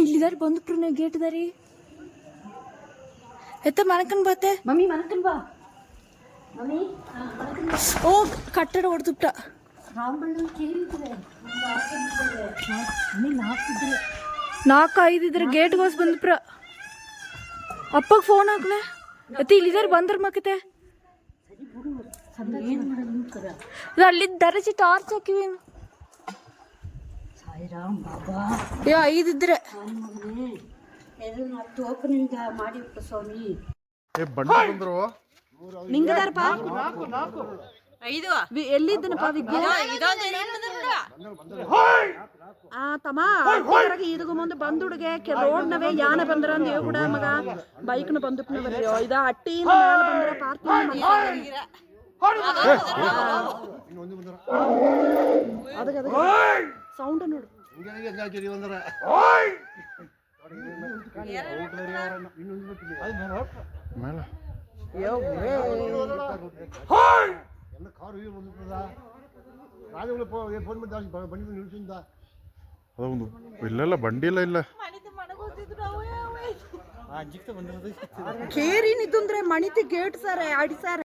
ಇಲ್ಲಿದಾರೆ ಬಂದ್ಬಿಟ್ರು ನೀವು ಗೇಟ್ ದಾರಿ ಎತ್ತ ಮನಕನ್ ಬಾತೆ ಮಮ್ಮಿ ಮನಕನ್ ಬಾ ಮಮ್ಮಿ ಓ ಕಟ್ಟಡ ಹೊಡೆದುಬಿಟ್ಟ ನಾಲ್ಕು ಐದು ಇದ್ರೆ ಗೇಟ್ಗೋಸ್ ಬಂದ್ಬಿಟ್ರ ಅಪ್ಪಗೆ ಫೋನ್ ಹಾಕ್ನೆ ಅತಿ ಇಲ್ಲಿದಾರೆ ಬಂದ್ರ ಮಕ್ಕತೆ ಅಲ್ಲಿದ್ದ ದರಜಿ ಟಾರ್ಚ್ ಹಾಕಿವಿ ಸಾಯಿರಾಮ್ ಬಾಬಾ ಅಯ್ಯೋ ಐದಿದ್ರೆ ಓಪನಿಂಗ್ ಮಾಡಿಬಿಟ್ಟು ಸ್ವಾಮಿ ನಿಂಗದಾರಪ್ಪ ಎಲ್ಲಿದ್ದನಪ್ಪ ವಿದ್ಯೆ ತಮ್ಮ ಇದಕ್ಕೂ ಮುಂದೆ ಬಂದುಡ್ಗೆ ರೋಡ್ನವೇ ಯಾನ ಬಂದ್ರ ಅಂದ ಕೂಡ ಮಗ ಬೈಕ್ನ ಬಂದುಪ್ನವರಿ ಇದ ಅಟ್ಟಿಯಿಂದ ಮೇಲೆ ಬಂದ್ರ ಪಾರ್ಕಿಂಗ್ ಸೌಂಡ್ ನೋಡು ಅದೊಂದು ಇಲ್ಲೆಲ್ಲ ಬಂಡಿ ಇಲ್ಲ ಕೇರಿ ನಿಂತಂದ್ರೆ ಮಣಿತಿ ಗೇಟ್ ಸರ್ ಆಡಿ ಸರ್